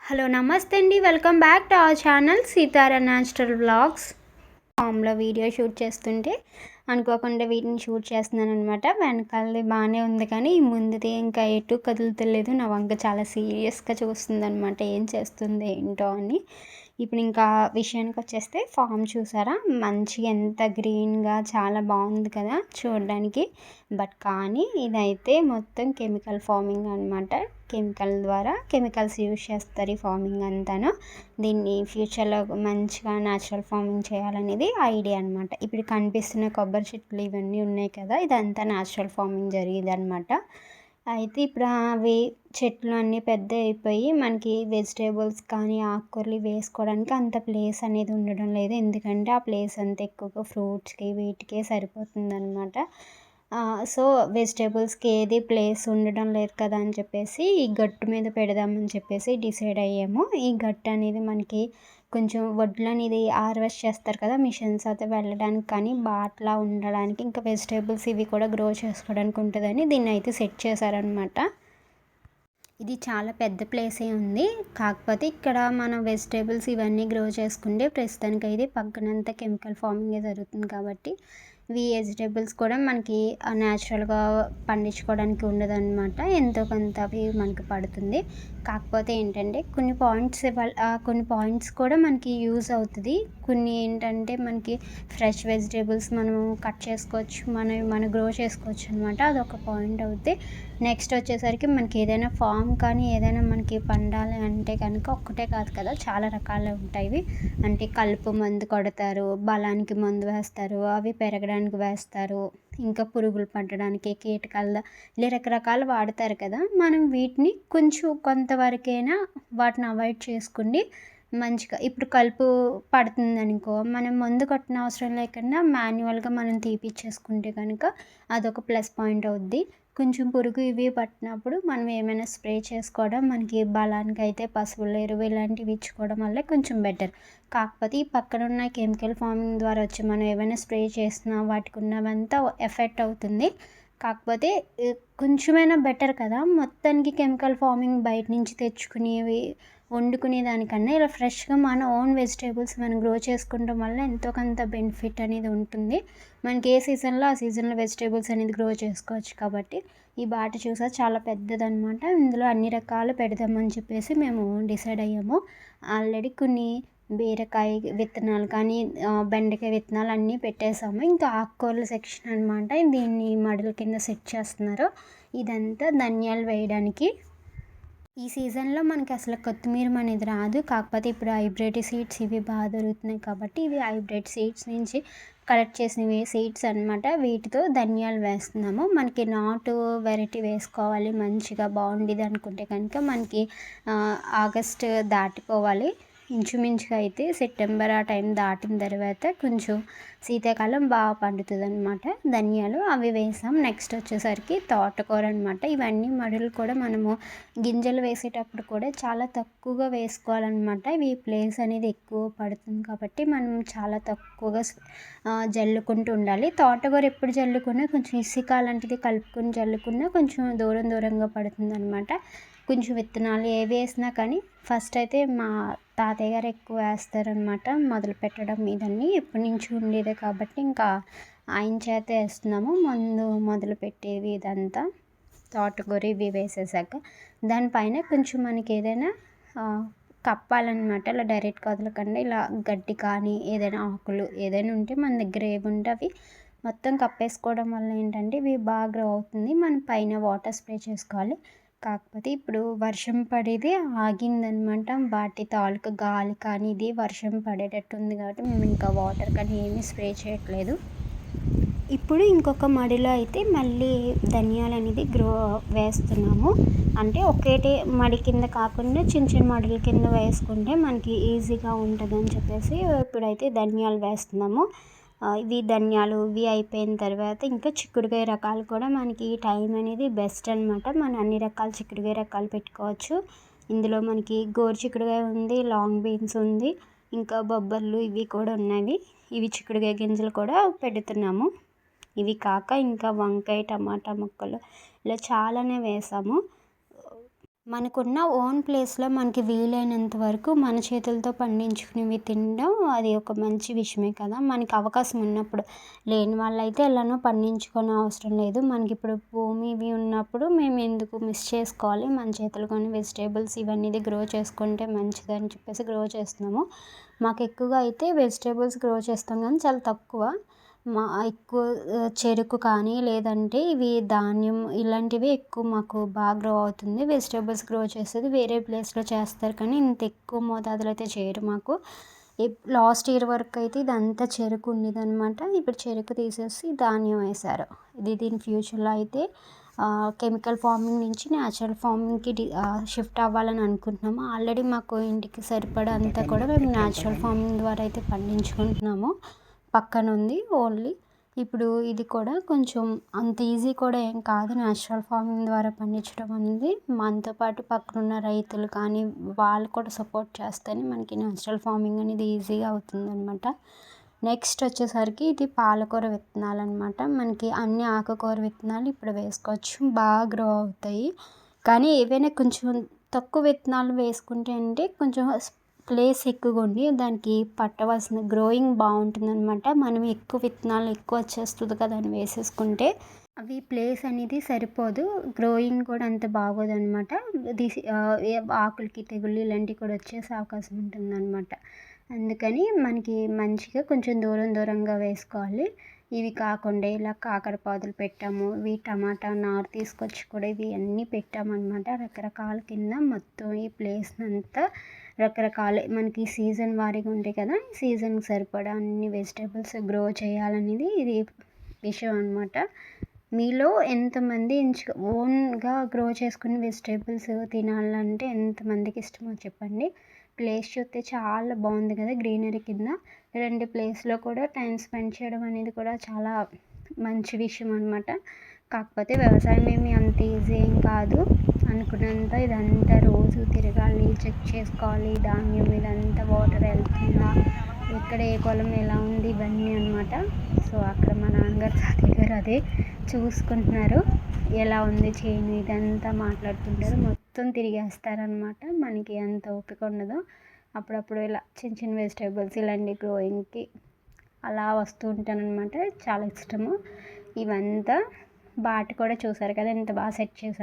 Hello నమస్తే అండి, welcome back to our channel Sithara natural vlogs. ఫామ్లో వీడియో షూట్ చేస్తుంటే అనుకోకుండా వీటిని షూట్ చేస్తున్నాను అనమాట. వెనకాలది బాగానే ఉంది కానీ ఈ ముందుది ఇంకా ఎటు కదులుతలేదు. నా వంక చాలా సీరియస్గా చూస్తుంది అనమాట, ఏం చేస్తుంది ఏంటో అని. ఇప్పుడు ఇంకా విషయానికి వచ్చేస్తే ఫామ్ చూసారా, మంచిగా ఎంత గ్రీన్గా చాలా బాగుంది కదా చూడడానికి. బట్ కానీ ఇదైతే మొత్తం కెమికల్ ఫార్మింగ్ అనమాట. కెమికల్ ద్వారా కెమికల్స్ యూజ్ చేస్తారు ఈ ఫార్మింగ్ అంతాను. దీన్ని ఫ్యూచర్లో మంచిగా న్యాచురల్ ఫార్మింగ్ చేయాలనేది ఐడియా అనమాట. ఇప్పుడు కనిపిస్తున్న కొబ్బరి చెట్లు ఇవన్నీ ఉన్నాయి కదా, ఇదంతా న్యాచురల్ ఫార్మింగ్ జరిగేది అనమాట. అయితే ఇప్పుడు అవి చెట్లు అన్నీ పెద్ద అయిపోయి మనకి వెజిటేబుల్స్ కానీ ఆకుకూరలు వేసుకోవడానికి అంత ప్లేస్ అనేది ఉండడం లేదు. ఎందుకంటే ఆ ప్లేస్ అంతా ఎక్కువగా ఫ్రూట్స్కి వీటికే సరిపోతుందన్నమాట. సో వెజిటేబుల్స్కి ఏది ప్లేస్ ఉండడం లేదు కదా అని చెప్పేసి ఈ గట్టు మీద పెడదామని చెప్పేసి డిసైడ్ అయ్యాము. ఈ గట్టు అనేది మనకి కొంచెం వడ్లు అనేది హార్వెస్ట్ చేస్తారు కదా, మిషన్స్ అయితే వెళ్ళడానికి కానీ బాట్లా ఉండడానికి ఇంకా వెజిటేబుల్స్ ఇవి కూడా గ్రో చేసుకోవడానికి ఉంటుందని దీన్ని అయితే సెట్ చేశారనమాట. ఇది చాలా పెద్ద ప్లేసే ఉంది. కాకపోతే ఇక్కడ మనం వెజిటేబుల్స్ ఇవన్నీ గ్రో చేసుకుంటే ప్రస్తుతానికి అయితే పక్కనంతా కెమికల్ ఫార్మింగే జరుగుతుంది కాబట్టి ఇవి వెజిటేబుల్స్ కూడా మనకి న్యాచురల్గా పండించుకోవడానికి ఉండదన్నమాట. ఎంతో కొంత అవి మనకి పడుతుంది. కాకపోతే ఏంటంటే కొన్ని పాయింట్స్ కూడా మనకి యూజ్ అవుతుంది. కొన్ని ఏంటంటే మనకి ఫ్రెష్ వెజిటేబుల్స్ మనం కట్ చేసుకోవచ్చు, మన గ్రో చేసుకోవచ్చు అనమాట. అదొక పాయింట్ అవుతుంది. నెక్స్ట్ వచ్చేసరికి మనకి ఏదైనా ఫామ్ కానీ ఏదైనా మనకి పండాలి అంటే కనుక ఒక్కటే కాదు కదా, చాలా రకాలు ఉంటాయి. అంటే కలుపు మందు కొడతారు, బలానికి మందు వేస్తారు, అవి పెరగడానికి వేస్తారు, ఇంకా పురుగులు పట్టడానికి కీటకాల ఇలా రకరకాలు వాడతారు కదా. మనం వీటిని కొంచెం కొంతవరకైనా వాటిని అవాయిడ్ చేసుకుని మంచిగా ఇప్పుడు కలుపు పడుతుంది అనుకో, మనం మందు కొట్టిన అవసరం లేకుండా మాన్యువల్గా మనం తీపిచ్చేసుకుంటే కనుక అదొక ప్లస్ పాయింట్ అవుద్ది. కొంచెం పురుగు ఇవి పట్టినప్పుడు మనం ఏమైనా స్ప్రే చేసుకోవడం, మనకి బలానికి అయితే పశువుల ఎరువు ఇలాంటివి ఇచ్చుకోవడం వల్ల కొంచెం బెటర్. కాకపోతే ఈ పక్కన ఉన్న కెమికల్ ఫార్మింగ్ ద్వారా వచ్చి మనం ఏమైనా స్ప్రే చేసినా వాటికి ఉన్నవంతా ఎఫెక్ట్ అవుతుంది. కాకపోతే కొంచెమైనా బెటర్ కదా. మొత్తానికి కెమికల్ ఫార్మింగ్ బయట నుంచి తెచ్చుకునేవి వండుకునే దానికన్నా ఇలా ఫ్రెష్గా మన ఓన్ వెజిటేబుల్స్ మనం గ్రో చేసుకోవడం వల్ల ఎంతో కొంత బెనిఫిట్ అనేది ఉంటుంది. మనకి ఏ సీజన్లో ఆ సీజన్లో వెజిటేబుల్స్ అనేది గ్రో చేసుకోవచ్చు. కాబట్టి ఈ బాట చూసా చాలా పెద్దదన్నమాట. ఇందులో అన్ని రకాలు పెడదామని చెప్పేసి మేము డిసైడ్ అయ్యాము. ఆల్రెడీ కొన్ని బీరకాయ విత్తనాలు కానీ బెండకాయ విత్తనాలు అన్నీ పెట్టేసాము. ఇంకా ఆకుకూరల సెక్షన్ అనమాట. దీన్ని మడుల కింద సెట్ చేస్తున్నారు. ఇదంతా ధనియాలు వేయడానికి. ఈ సీజన్లో మనకి అసలు కొత్తిమీర అనేది రాదు. కాకపోతే ఇప్పుడు హైబ్రిడ్ సీడ్స్ ఇవి బాగా దొరుకుతున్నాయి కాబట్టి ఇవి హైబ్రిడ్ సీడ్స్ నుంచి కలెక్ట్ చేసినవి సీడ్స్ అనమాట. వీటితో ధనియాలు వేస్తున్నాము. మనకి నాటు వెరైటీ వేసుకోవాలి మంచిగా బాగుండేది అనుకుంటే కనుక మనకి ఆగస్ట్ దాటిపోవాలి. ఇంచుమించుగా అయితే సెప్టెంబర్ ఆ టైం దాటిన తర్వాత కొంచెం శీతాకాలం బాగా పండుతుంది అనమాట. ధనియాలు అవి వేసాం. నెక్స్ట్ వచ్చేసరికి తోటకూర అనమాట. ఇవన్నీ మడులు కూడా మనము గింజలు వేసేటప్పుడు కూడా చాలా తక్కువగా వేసుకోవాలన్నమాట. ఇవి ప్లేస్ అనేది ఎక్కువ పడుతుంది కాబట్టి మనం చాలా తక్కువగా జల్లుకుంటూ ఉండాలి. తోటకూర ఎప్పుడు జల్లుకున్నా కొంచెం ఇసుక అలాంటిది కలుపుకొని జల్లుకున్నా కొంచెం దూరంగా పడుతుంది అనమాట. కొంచెం విత్తనాలు ఏవి వేసినా కానీ ఫస్ట్ అయితే మా తాతయ్య గారు ఎక్కువ వేస్తారనమాట. మొదలు పెట్టడం ఇదన్నీ ఎప్పటి నుంచి ఉండేదే కాబట్టి ఇంకా ఆయన చేత వేస్తున్నాము. మొదలు పెట్టేవి ఇదంతా తోటకూర ఇవి వేసేసాక దానిపైన కొంచెం మనకి ఏదైనా కప్పాలన్నమాట. ఇలా డైరెక్ట్గా వదలకుండా ఇలా గడ్డి కానీ ఏదైనా ఆకులు ఏదైనా ఉంటే మన దగ్గర ఏవి ఉంటే అవి మొత్తం కప్పేసుకోవడం వల్ల ఏంటంటే ఇవి బాగా గ్రో అవుతుంది. మనం పైన వాటర్ స్ప్రే చేసుకోవాలి. కాకపోతే ఇప్పుడు వర్షం పడేది ఆగిందనమాట. వాటి తాలూకు గాలి కానీ ఇది వర్షం పడేటట్టు ఉంది కాబట్టి మేము ఇంకా వాటర్ కానీ ఏమీ స్ప్రే చేయట్లేదు. ఇప్పుడు ఇంకొక మడిలో అయితే మళ్ళీ ధనియాలు అనేది వేస్తున్నాము. అంటే ఒకేటే మడి కింద కాకుండా చిన్న మడుల కింద వేసుకుంటే మనకి ఈజీగా ఉంటుందని చెప్పేసి ఇప్పుడైతే ధనియాలు వేస్తున్నాము. ఇవి ధనియాలు ఇవి అయిపోయిన తర్వాత ఇంకా చిక్కుడుకాయ రకాలు కూడా మనకి ఈ టైం అనేది బెస్ట్ అనమాట. మనం అన్ని రకాల చిక్కుడుకాయ రకాలు పెట్టుకోవచ్చు. ఇందులో మనకి గోరు చిక్కుడుకాయ ఉంది, లాంగ్ బీన్స్ ఉంది, ఇంకా బొబ్బర్లు ఇవి కూడా ఉన్నవి. ఇవి చిక్కుడుకాయ గింజలు కూడా పెడుతున్నాము. ఇవి కాక ఇంకా వంకాయ టమాటా ముక్కలు ఇలా చాలానే వేసాము. మనకున్న ఓన్ ప్లేస్లో మనకి వీలైనంత వరకు మన చేతులతో పండించుకునేవి తినడం అది ఒక మంచి విషయమే కదా. మనకి అవకాశం ఉన్నప్పుడు, లేని వాళ్ళైతే ఎలానో పండించుకోని అవసరం లేదు. మనకి ఇప్పుడు భూమి ఇవి ఉన్నప్పుడు మేము ఎందుకు మిస్ చేసుకోవాలి, మన చేతులతోని వెజిటేబుల్స్ ఇవన్నీ గ్రో చేసుకుంటే మంచిదని చెప్పేసి గ్రో చేస్తున్నాము. మాకు ఎక్కువగా అయితే వెజిటేబుల్స్ గ్రో చేస్తాం కానీ చాలా తక్కువ. ఎక్కువ చెరుకు కానీ లేదంటే ఇవి ధాన్యం ఇలాంటివి ఎక్కువ మాకు బాగా గ్రో అవుతుంది. వెజిటేబుల్స్ గ్రో చేసేది వేరే ప్లేస్లో చేస్తారు కానీ ఇంత ఎక్కువ మోతాదులో అయితే చేయరు మాకు. లాస్ట్ ఇయర్ వరకు అయితే ఇదంతా చెరుకు ఉండేదన్నమాట. ఇప్పుడు చెరుకు తీసేసి ధాన్యం వేశారు. దీని ఫ్యూచర్లో అయితే కెమికల్ ఫార్మింగ్ నుంచి న్యాచురల్ ఫార్మింగ్కి షిఫ్ట్ అవ్వాలని అనుకుంటున్నాము. ఆల్రెడీ మాకు ఇంటికి సరిపడా అంతా కూడా మేము న్యాచురల్ ఫార్మింగ్ ద్వారా అయితే పండించుకుంటున్నాము. పక్కన ఉంది ఓన్లీ. ఇప్పుడు ఇది కూడా కొంచెం అంత ఈజీ కూడా ఏం కాదు న్యాచురల్ ఫార్మింగ్ ద్వారా పండించడం అనేది. మనతో పాటు పక్కనున్న రైతులు కానీ వాళ్ళు కూడా సపోర్ట్ చేస్తేనే మనకి న్యాచురల్ ఫార్మింగ్ అనేది ఈజీగా అవుతుందన్నమాట. నెక్స్ట్ వచ్చేసరికి ఇది పాలకూర విత్తనాలు అనమాట. మనకి అన్ని ఆకుకూర విత్తనాలు ఇప్పుడు వేసుకోవచ్చు, బాగా గ్రో అవుతాయి. కానీ ఏవైనా కొంచెం తక్కువ విత్తనాలు వేసుకుంటే అంటే కొంచెం ప్లేస్ ఎక్కువగా ఉండి దానికి పట్టవలసిన గ్రోయింగ్ బాగుంటుందన్నమాట. మనం ఎక్కువ విత్తనాలు ఎక్కువ వచ్చేస్తుంది కదా అని వేసేసుకుంటే అవి ప్లేస్ అనేది సరిపోదు, గ్రోయింగ్ కూడా అంత బాగోదన్నమాట. ఆకులకి తెగుళ్ళు ఇలాంటివి కూడా వచ్చేసే అవకాశం ఉంటుందన్నమాట. అందుకని మనకి మంచిగా కొంచెం దూరం దూరంగా వేసుకోవాలి. ఇవి కాకుండా ఇలా కాకరపాదులు పెట్టాము, ఇవి టమాటా నారు తీసుకొచ్చి కూడా ఇవి అన్నీ పెట్టామన్నమాట. రకరకాల కింద మొత్తం ఈ ప్లేస్ అంతా రకరకాల మనకి సీజన్ వారీగా ఉంటాయి కదా, సీజన్కి సరిపడా అన్ని వెజిటేబుల్స్ గ్రో చేయాలనేది ఇది విషయం అనమాట. మీలో ఎంతమంది ఓన్గా గ్రో చేసుకుని వెజిటేబుల్స్ తినాలంటే ఎంతమందికి ఇష్టమో చెప్పండి. ప్లేస్ చూస్తే చాలా బాగుంది కదా గ్రీనరీ కింద. ఇలాంటి ప్లేస్లో కూడా టైం స్పెండ్ చేయడం అనేది కూడా చాలా మంచి విషయం అనమాట. కాకపోతే వ్యవసాయం ఏమి అంత ఈజీ ఏం కాదు అనుకున్నంత. ఇదంతా రోజు తిరగాలి, చెక్ చేసుకోవాలి, ధాన్యం ఇదంతా వాటర్ వెళ్తుందా, ఎక్కడ ఏ పొలం ఎలా ఉంది ఇవన్నీ అనమాట. సో అక్కడ మా నాన్నగారు తాతయ్య గారు అదే చూసుకుంటున్నారు, ఎలా ఉంది చేను ఇదంతా మాట్లాడుతుంటారు. మొత్తం తిరిగేస్తారనమాట. మనకి అంత ఓపిక ఉండదు. అప్పుడప్పుడు ఇలా చిన్న చిన్న వెజిటేబుల్స్ ఇలాంటి గ్రోయింగ్కి అలా వస్తూ ఉంటానన్నమాట. చాలా ఇష్టము. ఇవంతా బాట కూడా చూసారు కదా ఎంత బాగా సెట్ చేశారు.